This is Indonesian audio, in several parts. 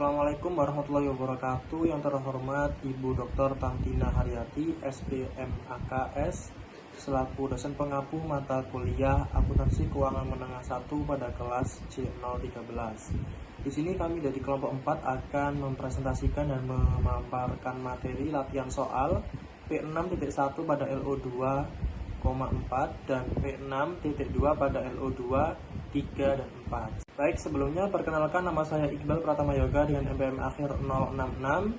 Assalamualaikum warahmatullahi wabarakatuh. Yang terhormat Ibu Dr. Tantina Haryati, SPMAKS, selaku dosen pengampu mata kuliah Akuntansi Keuangan Menengah 1 pada kelas C013. Di sini kami dari kelompok 4 akan mempresentasikan dan memaparkan materi latihan soal P6.1 pada LO2, 4 dan P6.2 pada LO2, 3 dan 4. Baik, sebelumnya perkenalkan, nama saya Iqbal Pratama Yoga dengan NPM akhir 066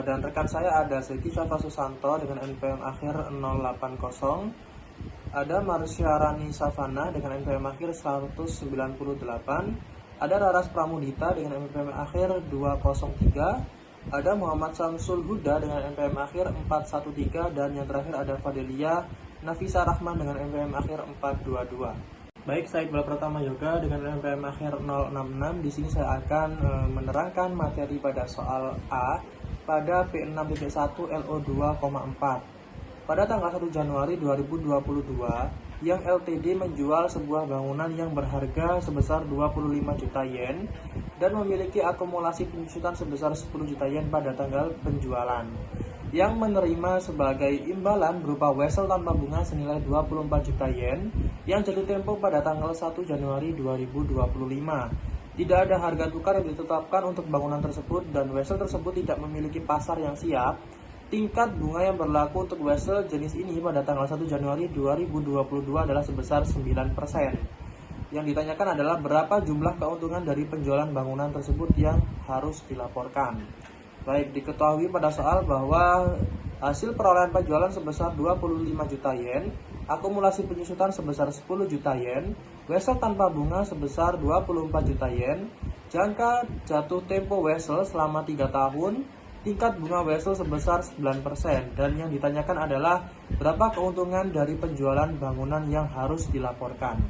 dan rekan saya ada Zeki Syafa Susanto dengan NPM akhir 080, ada Marsyarani Savana dengan NPM akhir 198, ada Raras Pramudita dengan NPM akhir 203, ada Muhammad Samsul Huda dengan NPM akhir 413, dan yang terakhir ada Fadelia Nafisa Rahman dengan NPM akhir 422. Baik, saya Iqbal Pratama Yoga dengan NPM akhir 066. Di sini saya akan menerangkan materi pada soal A pada P6.1 LO2,4. Pada tanggal 1 Januari 2022, yang LTD menjual sebuah bangunan yang berharga sebesar 25 juta yen dan memiliki akumulasi penyusutan sebesar 10 juta yen pada tanggal penjualan. Yang menerima sebagai imbalan berupa wesel tanpa bunga senilai 24 juta yen yang jatuh tempo pada tanggal 1 Januari 2025. Tidak ada harga tukar yang ditetapkan untuk bangunan tersebut dan wesel tersebut tidak memiliki pasar yang siap. Tingkat bunga yang berlaku untuk wesel jenis ini pada tanggal 1 Januari 2022 adalah sebesar 9%. Yang ditanyakan adalah berapa jumlah keuntungan dari penjualan bangunan tersebut yang harus dilaporkan. Baik, diketahui pada soal bahwa hasil perolehan penjualan sebesar 25 juta yen, akumulasi penyusutan sebesar 10 juta yen, wesel tanpa bunga sebesar 24 juta yen, jangka jatuh tempo wesel selama 3 tahun, tingkat bunga wesel sebesar 9%, dan yang ditanyakan adalah berapa keuntungan dari penjualan bangunan yang harus dilaporkan.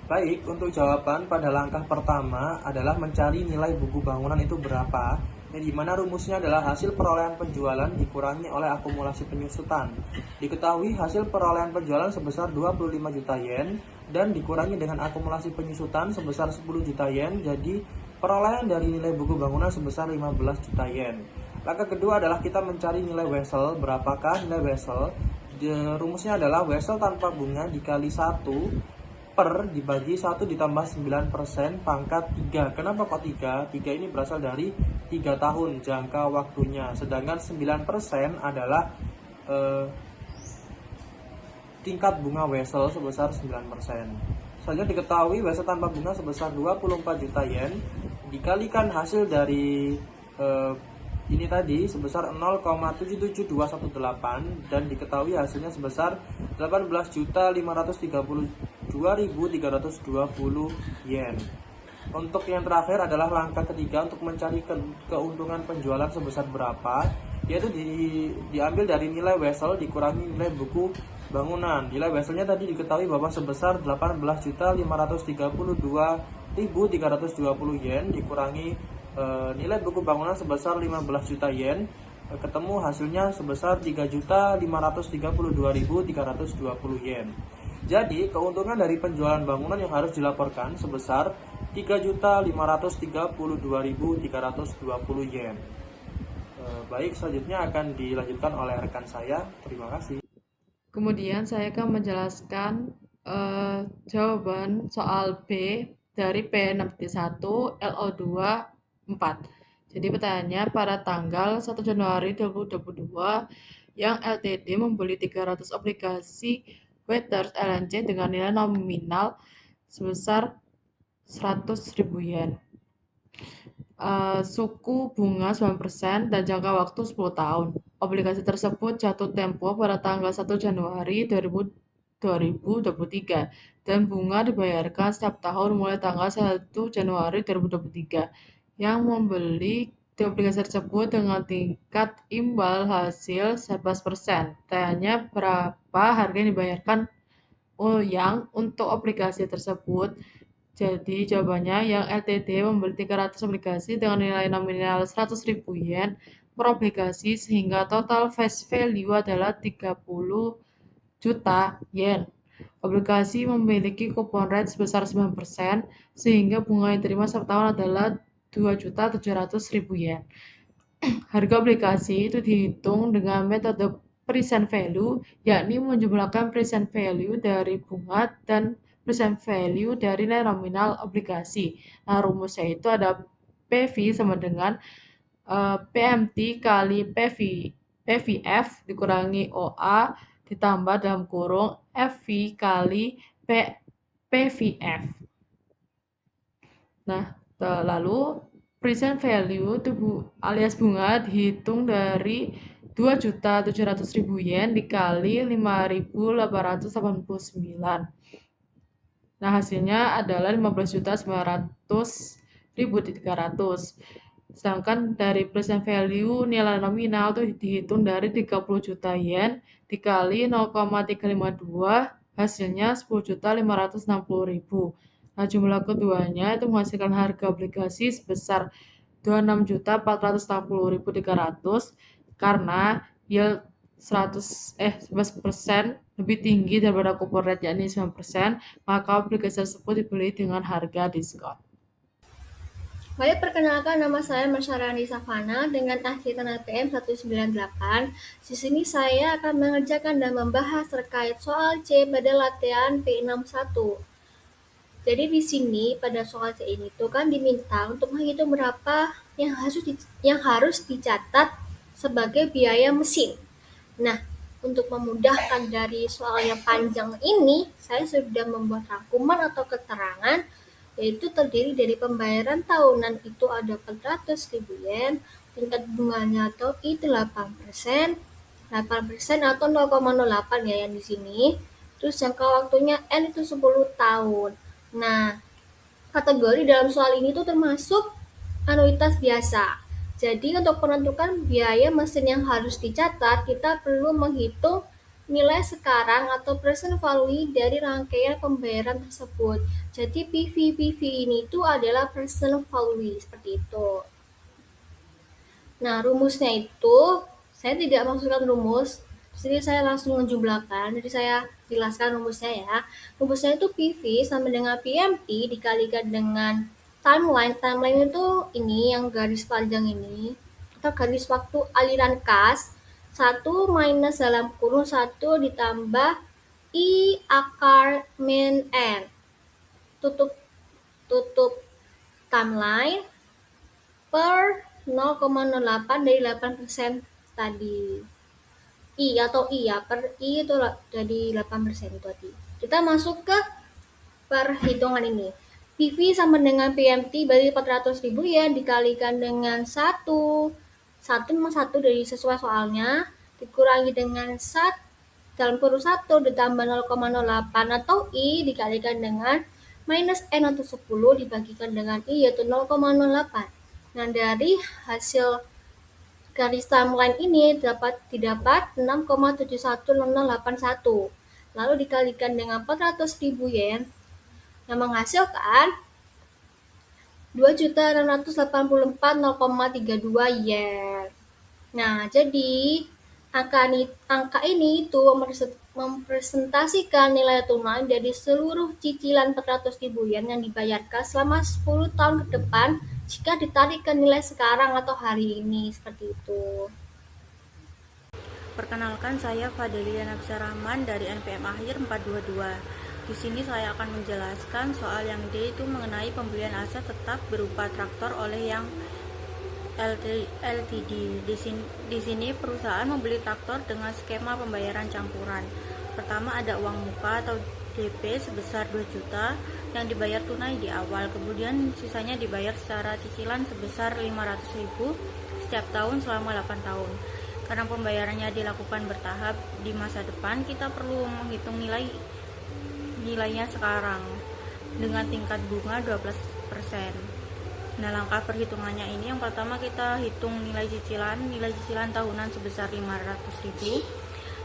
Baik, untuk jawaban pada langkah pertama adalah mencari nilai buku bangunan itu berapa, yang dimana rumusnya adalah hasil perolehan penjualan dikurangi oleh akumulasi penyusutan. Diketahui hasil perolehan penjualan sebesar 25 juta yen dan dikurangi dengan akumulasi penyusutan sebesar 10 juta yen, jadi perolehan dari nilai buku bangunan sebesar 15 juta yen. Langkah kedua adalah kita mencari nilai wesel. Berapakah nilai wesel? Rumusnya adalah wesel tanpa bunga dikali 1 per dibagi 1 ditambah 9% pangkat 3. Kenapa kok 3? 3 ini berasal dari 3 tahun jangka waktunya. Sedangkan 9% adalah tingkat bunga wesel sebesar 9%. Selanjutnya diketahui wesel tanpa bunga sebesar 24 juta yen dikalikan hasil dari ini tadi sebesar 0,77218 dan diketahui hasilnya sebesar 18.532.320 yen. Untuk yang terakhir adalah langkah ketiga untuk mencari keuntungan penjualan sebesar berapa, yaitu diambil dari nilai wesel dikurangi nilai buku bangunan. Nilai weselnya tadi diketahui bahwa sebesar 18.532.320 yen dikurangi nilai buku bangunan sebesar 15 juta yen, ketemu hasilnya sebesar 3.532.320 yen. Jadi keuntungan dari penjualan bangunan yang harus dilaporkan sebesar 3.532.320 yen. Baik, selanjutnya akan dilanjutkan oleh rekan saya. Terima kasih. Kemudian saya akan menjelaskan jawaban soal B dari P6.1 LO2 4. Jadi pertanyaannya, pada tanggal 1 Januari 2022 yang LTD membeli 300 obligasi Waiters LNC dengan nilai nominal sebesar 100.000 yen. Suku bunga 9% dan jangka waktu 10 tahun. Obligasi tersebut jatuh tempo pada tanggal 1 Januari 2023 dan bunga dibayarkan setiap tahun mulai tanggal 1 Januari 2023. Yang membeli di obligasi tersebut dengan tingkat imbal hasil 11%. Tanya berapa harga yang dibayarkan yang untuk obligasi tersebut. Jadi jawabannya yang LTD membeli 300 obligasi dengan nilai nominal 100.000 yen per obligasi sehingga total face value adalah 30 juta yen. Obligasi memiliki coupon rate sebesar 9% sehingga bunga yang diterima setiap tahun adalah 2.700.000 yen. Harga obligasi itu dihitung dengan metode present value, yakni menjumlahkan present value dari bunga dan present value dari nilai nominal obligasi. Nah, rumusnya itu ada PV sama dengan PMT kali PVF dikurangi OA ditambah dalam kurung FV kali PVF. Nah, lalu present value itu alias bunga dihitung dari 2.700.000 yen dikali 5.889. Nah, hasilnya adalah 15.900.300. Sedangkan dari present value nilai nominal itu dihitung dari 30 juta yen dikali 0,352, hasilnya 10.560.000. Nah, jumlah keduanya itu menghasilkan harga obligasi sebesar 26.460.300 karena yield 11% lebih tinggi daripada coupon rate yakni 9%, maka obligasi tersebut dibeli dengan harga diskon. Baik, perkenalkan, nama saya Masyarani Savana dengan akhir NPM 198. Di sini saya akan mengerjakan dan membahas terkait soal C pada latihan P61. Jadi di sini pada soal C ini tuh kan diminta untuk menghitung berapa yang harus dicatat sebagai biaya mesin. Nah, untuk memudahkan dari soal yang panjang ini, saya sudah membuat rangkuman atau keterangan, yaitu terdiri dari pembayaran tahunan itu ada 400.000 yen, tingkat bunganya atau I 8%, 8% atau 0,08 ya yang di sini. Terus jangka waktunya N itu 10 tahun. Nah, kategori dalam soal ini tuh termasuk anuitas biasa. Jadi untuk menentukan biaya mesin yang harus dicatat, kita perlu menghitung nilai sekarang atau present value dari rangkaian pembayaran tersebut. Jadi PV ini itu adalah present value, seperti itu. Nah, rumusnya itu, saya tidak masukkan rumus, jadi saya langsung menjumlahkan, jadi saya jelaskan rumusnya ya. Rumusnya itu PV sama dengan PMT dikalikan dengan timeline. Timeline itu ini yang garis panjang ini, atau garis waktu aliran kas, 1 minus dalam kurung 1 ditambah I akar min N. Tutup timeline per 0,08 dari 8% tadi. I ya, per I itu jadi 8% itu tadi. Kita masuk ke perhitungan ini. PV sama dengan PMT berarti 400.000 yen dikalikan dengan 1 memang 1 dari sesuai soalnya, dikurangi dengan 1 dalam kurung 1 ditambah 0,08 atau I dikalikan dengan minus N atau 10 dibagikan dengan I yaitu 0,08. Nah, dari hasil garis timeline ini didapat 6,710081. Lalu dikalikan dengan 400.000 yen yang menghasilkan 2.684.032 yen. Nah, jadi angka ini itu mempresentasikan nilai tunai dari seluruh cicilan 400.000 yen yang dibayarkan selama 10 tahun ke depan jika ditarikkan nilai sekarang atau hari ini, seperti itu. Perkenalkan, saya Fadeliana Rahman dari NPM akhir 422. Di sini saya akan menjelaskan soal yang D itu mengenai pembelian aset tetap berupa traktor oleh yang LTD. Di sini perusahaan membeli traktor dengan skema pembayaran campuran. Pertama ada uang muka atau DP sebesar 2 juta yang dibayar tunai di awal, kemudian sisanya dibayar secara cicilan sebesar 500.000 setiap tahun selama 8 tahun. Karena pembayarannya dilakukan bertahap di masa depan, kita perlu menghitung nilainya sekarang dengan tingkat bunga 12%. Nah, langkah perhitungannya ini yang pertama kita hitung nilai cicilan tahunan sebesar 500.000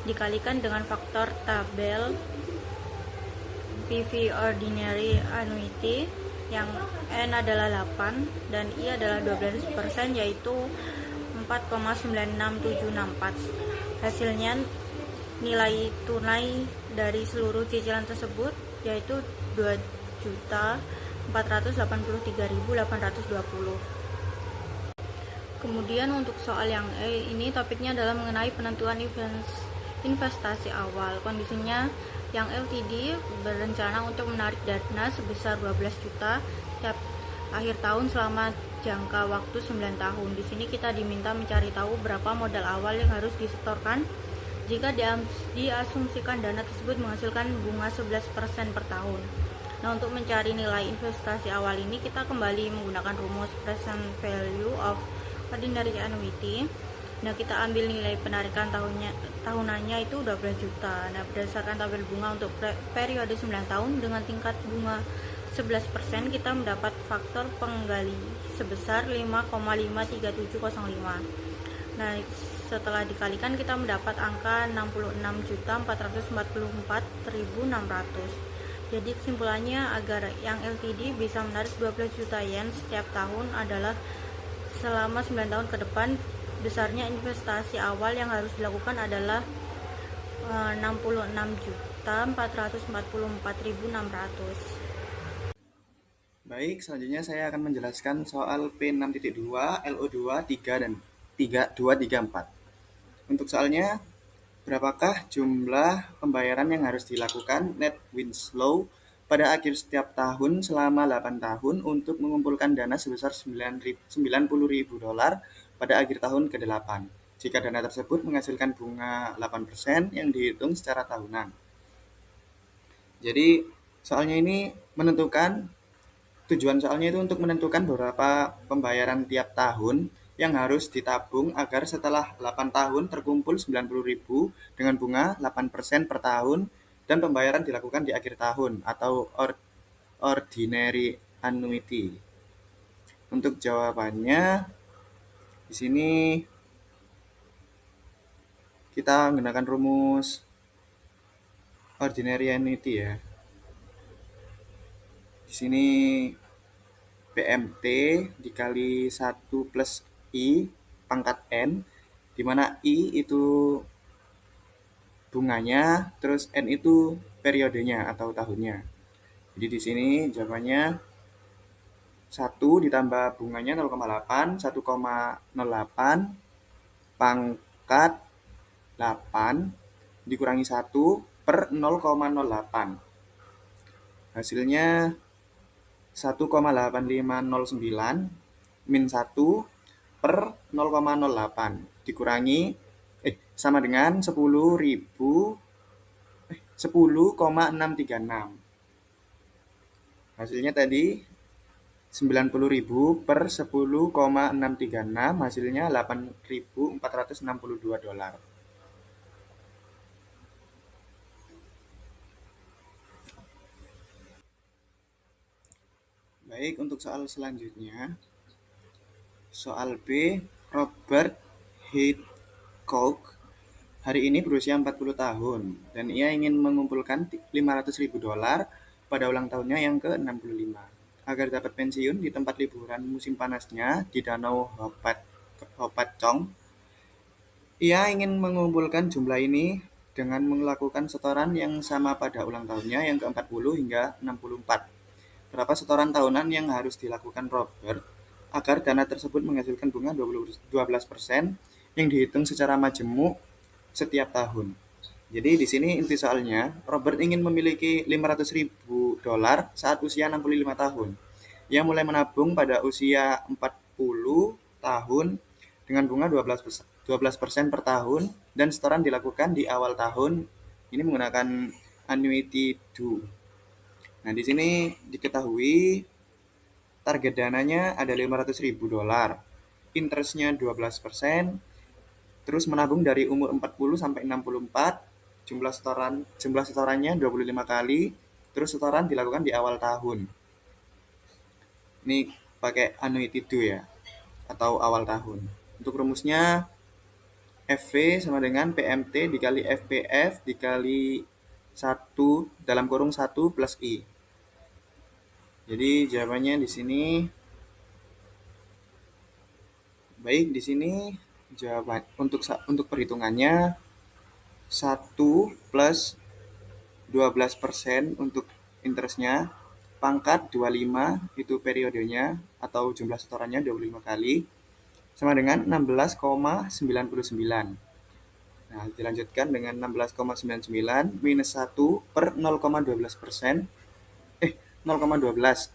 dikalikan dengan faktor tabel PV Ordinary Annuity yang N adalah 8 dan I adalah 12%, yaitu 4,96764. Hasilnya nilai tunai dari seluruh cicilan tersebut yaitu 2.483.820. Kemudian untuk soal yang ini topiknya adalah mengenai penentuan investasi awal. Kondisinya yang LTD berencana untuk menarik dana sebesar 12 juta setiap akhir tahun selama jangka waktu 9 tahun. Di sini kita diminta mencari tahu berapa modal awal yang harus disetorkan jika diasumsikan dana tersebut menghasilkan bunga 11% per tahun. Nah, untuk mencari nilai investasi awal ini kita kembali menggunakan rumus present value of ordinary annuity. Nah, kita ambil nilai penarikan tahunannya itu 12 juta. Nah, berdasarkan tabel bunga untuk periode 9 tahun dengan tingkat bunga 11%, kita mendapat faktor penggali sebesar 5,53705. Nah, setelah dikalikan kita mendapat angka 66.444.600. Jadi kesimpulannya, agar yang LTD bisa menarik 12 juta yen setiap tahun adalah selama 9 tahun ke depan, besarnya investasi awal yang harus dilakukan adalah 66.444.600. Baik, selanjutnya saya akan menjelaskan soal P6.2, LO2, 3, dan 2, 3, 4. Untuk soalnya, berapakah jumlah pembayaran yang harus dilakukan net Winslow pada akhir setiap tahun selama 8 tahun untuk mengumpulkan dana sebesar $90.000 pada akhir tahun ke-8, jika dana tersebut menghasilkan bunga 8% yang dihitung secara tahunan. Jadi, soalnya ini tujuan soalnya itu untuk menentukan beberapa pembayaran tiap tahun yang harus ditabung agar setelah 8 tahun terkumpul 90.000 dengan bunga 8% per tahun dan pembayaran dilakukan di akhir tahun atau ordinary annuity. Untuk jawabannya di sini kita menggunakan rumus ordinary annuity ya. Di sini PMT dikali 1 plus I pangkat N, di mana I itu bunganya, terus N itu periodenya atau tahunnya. Jadi di sini jawabannya 1 ditambah bunganya 0,8, 1,08 pangkat 8 dikurangi 1 per 0,08. Hasilnya 1,8509 min 1 per 0,08 dikurangi sama dengan 10,636. Hasilnya tadi 90.000 per 10,636, hasilnya $8.462. Baik, untuk soal selanjutnya, soal B, Robert Hitchcock hari ini berusia 40 tahun dan ia ingin mengumpulkan $500.000 pada ulang tahunnya yang ke-65 agar dapat pensiun di tempat liburan musim panasnya di Danau Hopatcong. Ia ingin mengumpulkan jumlah ini dengan melakukan setoran yang sama pada ulang tahunnya yang ke-40 hingga 64. Berapa setoran tahunan yang harus dilakukan Robert agar dana tersebut menghasilkan bunga 12% yang dihitung secara majemuk setiap tahun. Jadi di sini inti soalnya, Robert ingin memiliki $500.000 saat usia 65 tahun. Ia mulai menabung pada usia 40 tahun dengan bunga 12% per tahun dan setoran dilakukan di awal tahun ini menggunakan annuity due. Nah, di sini diketahui target dananya ada $500.000, interestnya 12%, terus menabung dari umur 40 sampai 64, jumlah setorannya 25 kali, terus setoran dilakukan di awal tahun. Ini pakai annuity due ya, atau awal tahun. Untuk rumusnya FV sama dengan PMT dikali FPF dikali 1 dalam kurung 1 plus I. Jadi jawabannya di sini, baik, di sini jawaban untuk perhitungannya 1 plus 12% untuk interestnya, pangkat 25 itu periodenya atau jumlah setorannya 25 kali, sama dengan 16,99. Nah, dilanjutkan dengan 16,99 minus 1 per 0,12%, 0,12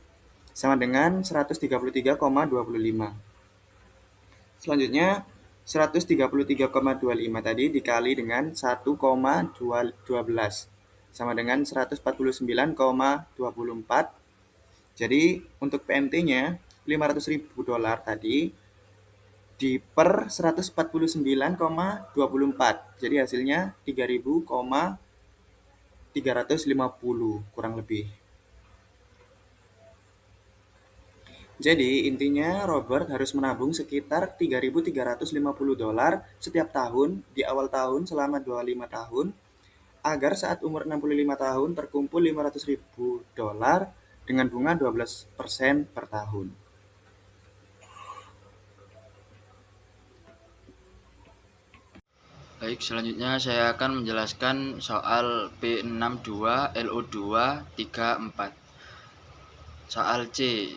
sama dengan 133,25. Selanjutnya 133,25 tadi dikali dengan 1,12 sama dengan 149,24. Jadi untuk PMT-nya $500.000 tadi di per 149,24. Jadi hasilnya 3.350 kurang lebih. Jadi intinya Robert harus menabung sekitar $3.350 setiap tahun di awal tahun selama 25 tahun agar saat umur 65 tahun terkumpul $500.000 dengan bunga 12% per tahun. Baik, selanjutnya saya akan menjelaskan soal P62 LO2 34. Soal C.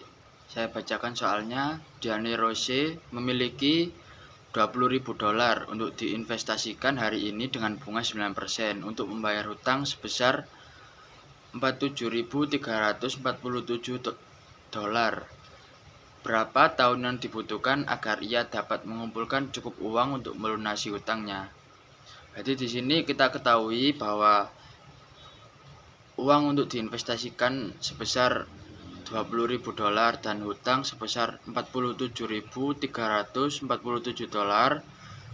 Saya bacakan soalnya. Diane Rose memiliki $20.000 untuk diinvestasikan hari ini dengan bunga 9% untuk membayar hutang sebesar $47.347. Berapa tahun yang dibutuhkan agar ia dapat mengumpulkan cukup uang untuk melunasi hutangnya? Jadi di sini kita ketahui bahwa uang untuk diinvestasikan sebesar $20.000 dan hutang sebesar $47.347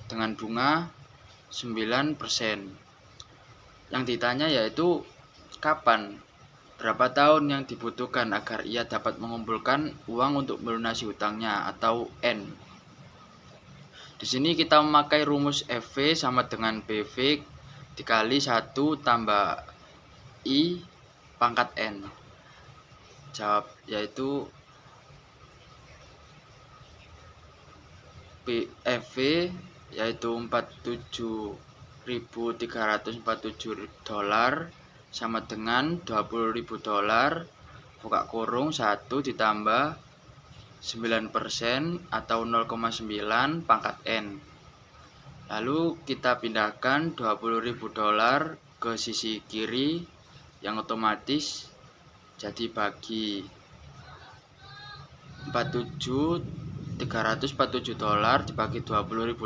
dengan bunga 9%. Yang ditanya yaitu kapan, berapa tahun yang dibutuhkan agar ia dapat mengumpulkan uang untuk melunasi hutangnya atau N. Di sini kita memakai rumus FV sama dengan BV dikali 1 tambah I pangkat N. Jawab yaitu FV yaitu $47.347 sama dengan $20.000 buka kurung 1 ditambah 9% atau 0,9 pangkat N. Lalu kita pindahkan $20.000 ke sisi kiri yang otomatis jadi bagi $47.347 dibagi $20.000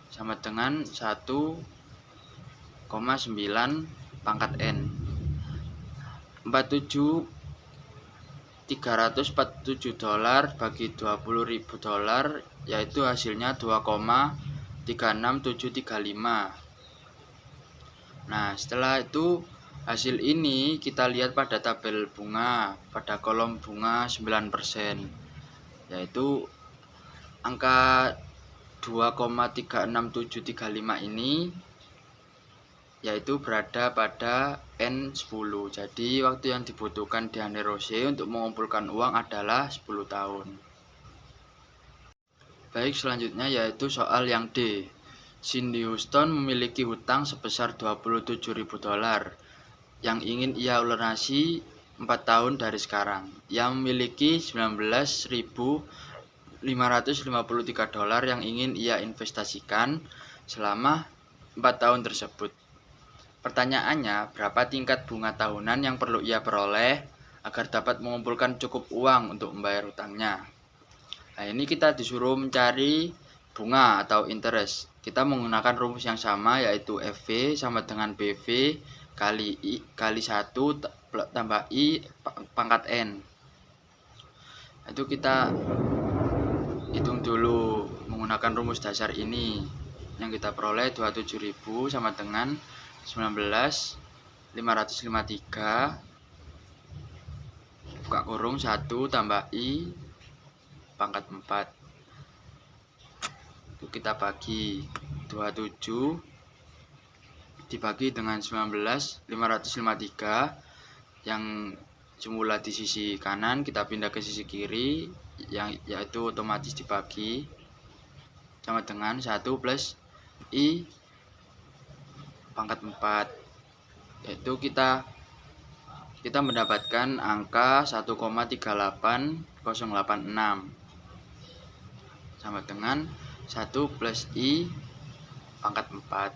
sama dengan 1,9 pangkat N. $47.347 bagi $20.000 yaitu hasilnya 2,36735. Nah, setelah itu hasil ini kita lihat pada tabel bunga, pada kolom bunga 9%, yaitu angka 2,36735 ini yaitu berada pada N10. Jadi waktu yang dibutuhkan Diane Rose untuk mengumpulkan uang adalah 10 tahun. Baik, selanjutnya yaitu soal yang D. Cindy Houston memiliki hutang sebesar $27.000 yang ingin ia lunasi 4 tahun dari sekarang. Ia memiliki $19.553 yang ingin ia investasikan selama 4 tahun tersebut. Pertanyaannya, berapa tingkat bunga tahunan yang perlu ia peroleh agar dapat mengumpulkan cukup uang untuk membayar hutangnya? Nah, ini kita disuruh mencari bunga atau interest. Kita menggunakan rumus yang sama yaitu FV sama dengan BV kali 1 tambah I pangkat N. Itu kita hitung dulu menggunakan rumus dasar ini. Yang kita peroleh 27.000 sama dengan 19.553 buka kurung 1 tambah I pangkat 4. Itu kita bagi 27 dibagi dengan 19.553 yang semula di sisi kanan kita pindah ke sisi kiri, yang yaitu otomatis dibagi sama dengan 1 plus I pangkat 4, yaitu kita mendapatkan angka 1,38086 sama dengan 1 plus I pangkat 4.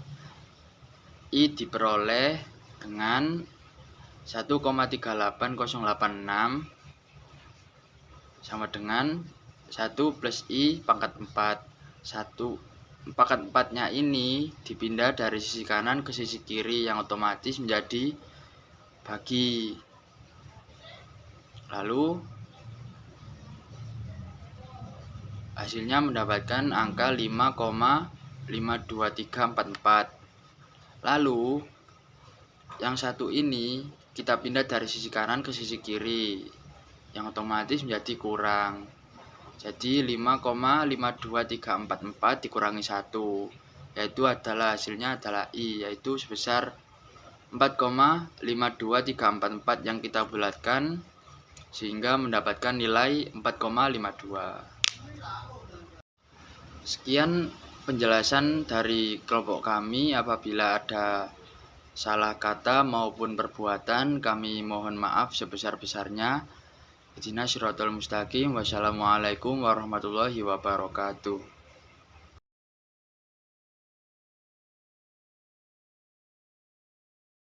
I diperoleh dengan 1,38086 sama dengan 1 plus I pangkat 4. 1 pangkat 4-nya ini dipindah dari sisi kanan ke sisi kiri yang otomatis menjadi bagi. Lalu hasilnya mendapatkan angka 5,52344. Lalu yang satu ini kita pindah dari sisi kanan ke sisi kiri yang otomatis menjadi kurang. Jadi 5,52344 dikurangi 1, yaitu hasilnya adalah I, yaitu sebesar 4,52344 yang kita bulatkan sehingga mendapatkan nilai 4,52. Sekian penjelasan dari kelompok kami. Apabila ada salah kata maupun perbuatan, kami mohon maaf sebesar-besarnya. Ihdinas siratal mustaqim. Wassalamualaikum warahmatullahi wabarakatuh.